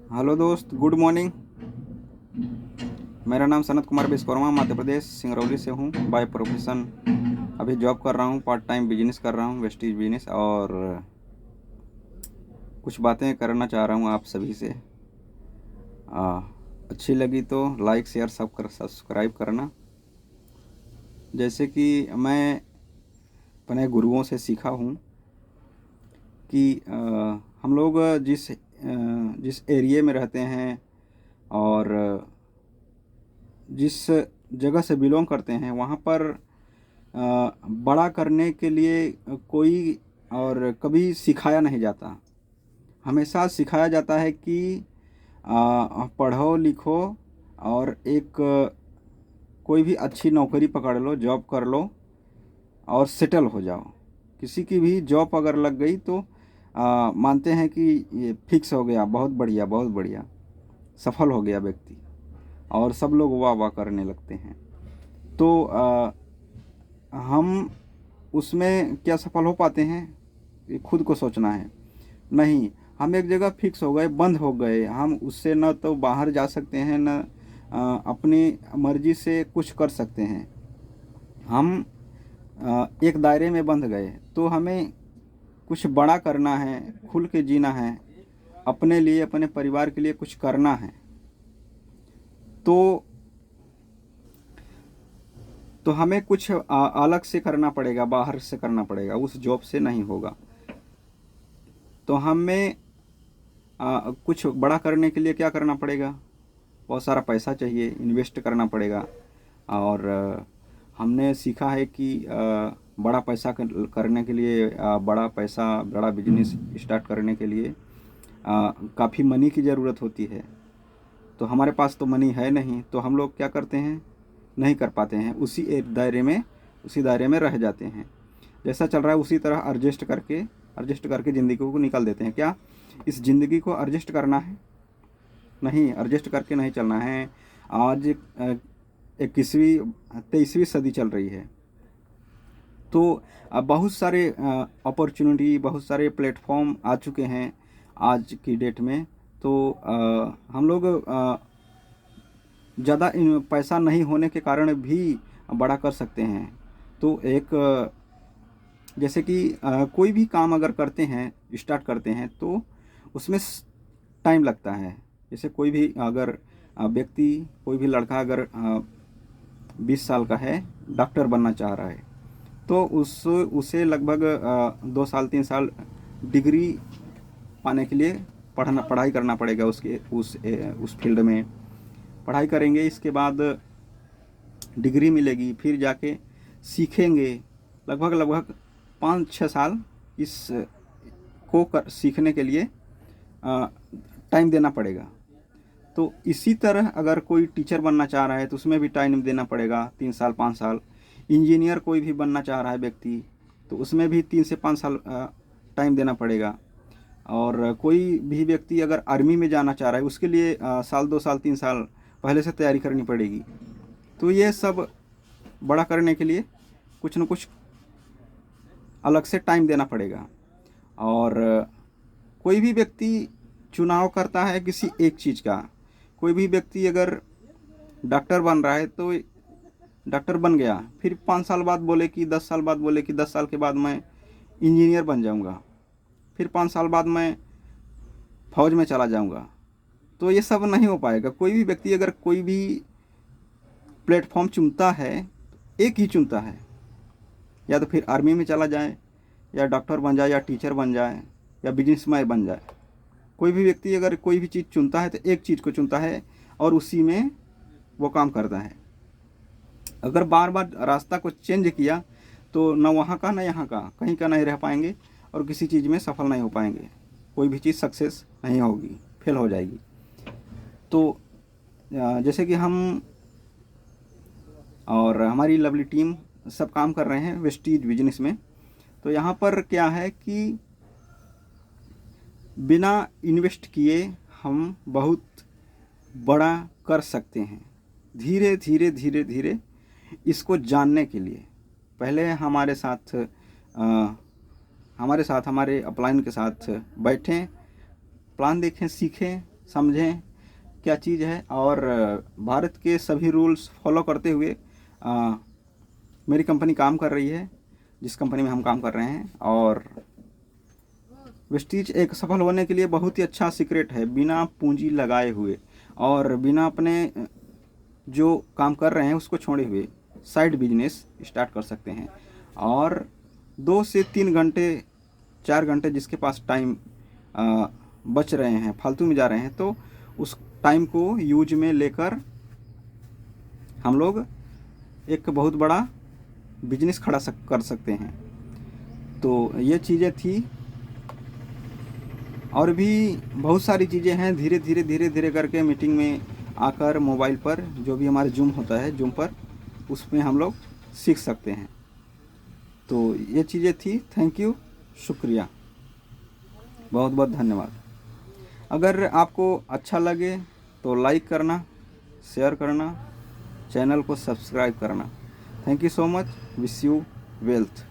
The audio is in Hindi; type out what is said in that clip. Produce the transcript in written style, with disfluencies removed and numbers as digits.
हेलो दोस्त, गुड मॉर्निंग। मेरा नाम सनत कुमार विश्वकर्मा, मध्य प्रदेश सिंगरौली से हूँ बाय प्रोफेशन। अभी जॉब कर रहा हूँ, पार्ट टाइम बिजनेस कर रहा हूँ, वेस्टीज बिजनेस। और कुछ बातें करना चाह रहा हूँ आप सभी से। आ, अच्छी लगी तो लाइक शेयर सब कर सब्सक्राइब करना। जैसे कि मैं अपने गुरुओं से सीखा हूँ कि हम लोग जिस एरिया में रहते हैं और जिस जगह से बिलोंग करते हैं वहाँ पर बड़ा करने के लिए कोई और कभी सिखाया नहीं जाता। हमेशा सिखाया जाता है कि पढ़ो लिखो और एक कोई भी अच्छी नौकरी पकड़ लो, जॉब कर लो और सेटल हो जाओ। किसी की भी जॉब अगर लग गई तो मानते हैं कि ये फिक्स हो गया, बहुत बढ़िया बहुत बढ़िया, सफल हो गया व्यक्ति, और सब लोग वाह वाह करने लगते हैं। तो हम उसमें क्या सफल हो पाते हैं, ये खुद को सोचना है। नहीं, हम एक जगह फिक्स हो गए, बंद हो गए, हम उससे न तो बाहर जा सकते हैं, न अपनी मर्जी से कुछ कर सकते हैं। हम एक दायरे में बंध गए। तो हमें कुछ बड़ा करना है, खुल के जीना है, अपने लिए अपने परिवार के लिए कुछ करना है। तो हमें कुछ अलग से करना पड़ेगा, बाहर से करना पड़ेगा, उस जॉब से नहीं होगा। तो हमें कुछ बड़ा करने के लिए क्या करना पड़ेगा, बहुत सारा पैसा चाहिए, इन्वेस्ट करना पड़ेगा। और हमने सीखा है कि बड़ा पैसा करने के लिए, बड़ा पैसा, बड़ा बिजनेस स्टार्ट करने के लिए काफ़ी मनी की ज़रूरत होती है। तो हमारे पास तो मनी है नहीं, तो हम लोग क्या करते हैं, नहीं कर पाते हैं, उसी एक दायरे में, उसी दायरे में रह जाते हैं। जैसा चल रहा है उसी तरह एडजस्ट करके ज़िंदगी को निकाल देते हैं। क्या इस ज़िंदगी को एडजस्ट करना है? नहीं, एडजस्ट करके नहीं चलना है। आज 21वीं 23वीं सदी चल रही है। तो बहुत सारे अपॉर्चुनिटी, बहुत सारे प्लेटफॉर्म आ चुके हैं आज की डेट में। तो हम लोग ज़्यादा पैसा नहीं होने के कारण भी बड़ा कर सकते हैं। तो एक जैसे कि कोई भी काम अगर करते हैं, स्टार्ट करते हैं, तो उसमें टाइम लगता है। जैसे कोई भी अगर व्यक्ति, कोई भी लड़का अगर 20 साल का है, डॉक्टर बनना चाह रहा है, तो उसे लगभग 2 साल 3 साल डिग्री पाने के लिए पढ़ाई करना पड़ेगा। उसके उस फील्ड में पढ़ाई करेंगे, इसके बाद डिग्री मिलेगी, फिर जाके सीखेंगे। लगभग 5-6 साल इस सीखने के लिए टाइम देना पड़ेगा। तो इसी तरह अगर कोई टीचर बनना चाह रहा है तो उसमें भी टाइम देना पड़ेगा, 3 साल 5 साल। इंजीनियर कोई भी बनना चाह रहा है व्यक्ति, तो उसमें भी 3 से 5 साल टाइम देना पड़ेगा। और कोई भी व्यक्ति अगर आर्मी में जाना चाह रहा है, उसके लिए साल 2 साल 3 साल पहले से तैयारी करनी पड़ेगी। तो ये सब बड़ा करने के लिए कुछ न कुछ अलग से टाइम देना पड़ेगा। और कोई भी व्यक्ति चुनाव करता है किसी एक चीज़ का। कोई भी व्यक्ति अगर डॉक्टर बन रहा है तो डॉक्टर बन गया, फिर 5 साल बाद बोले कि 10 साल बाद बोले कि 10 साल के बाद मैं इंजीनियर बन जाऊंगा, फिर 5 साल बाद मैं फौज में चला जाऊंगा। तो ये सब नहीं हो पाएगा। कोई भी व्यक्ति अगर कोई भी प्लेटफॉर्म चुनता है, एक ही चुनता है, या तो फिर आर्मी में चला जाए, या डॉक्टर बन जाए, या टीचर बन जाए, या बिजनेसमैन बन जाए। कोई भी व्यक्ति अगर कोई भी चीज़ चुनता है तो एक चीज़ को चुनता है और उसी में वो काम करता है। अगर बार बार रास्ता को चेंज किया तो न वहाँ का न यहाँ का, कहीं का नहीं रह पाएंगे और किसी चीज़ में सफल नहीं हो पाएंगे। कोई भी चीज़ सक्सेस नहीं होगी, फेल हो जाएगी। तो जैसे कि हम और हमारी लवली टीम सब काम कर रहे हैं वेस्टीज बिजनेस में। तो यहाँ पर क्या है कि बिना इन्वेस्ट किए हम बहुत बड़ा कर सकते हैं। धीरे धीरे धीरे धीरे इसको जानने के लिए पहले हमारे साथ हमारे अपलाइन के साथ बैठें, प्लान देखें, सीखें, समझें क्या चीज़ है, और भारत के सभी रूल्स फॉलो करते हुए मेरी कंपनी काम कर रही है, जिस कंपनी में हम काम कर रहे हैं। और वेस्टीज एक सफल होने के लिए बहुत ही अच्छा सीक्रेट है, बिना पूंजी लगाए हुए और बिना अपने जो काम कर रहे हैं उसको छोड़े हुए साइड बिजनेस स्टार्ट कर सकते हैं। और 2 से 3 घंटे 4 घंटे जिसके पास टाइम बच रहे हैं, फालतू में जा रहे हैं, तो उस टाइम को यूज में लेकर हम लोग एक बहुत बड़ा बिजनेस खड़ा कर सकते हैं। तो ये चीज़ें थी, और भी बहुत सारी चीज़ें हैं। धीरे धीरे करके मीटिंग में आकर मोबाइल पर जो भी हमारे जूम होता है, जूम पर उसमें हम लोग सीख सकते हैं। तो ये चीज़ें थी। थैंक यू, शुक्रिया, बहुत बहुत धन्यवाद। अगर आपको अच्छा लगे तो लाइक करना, शेयर करना, चैनल को सब्सक्राइब करना। Thank you so much. Wish you wealth.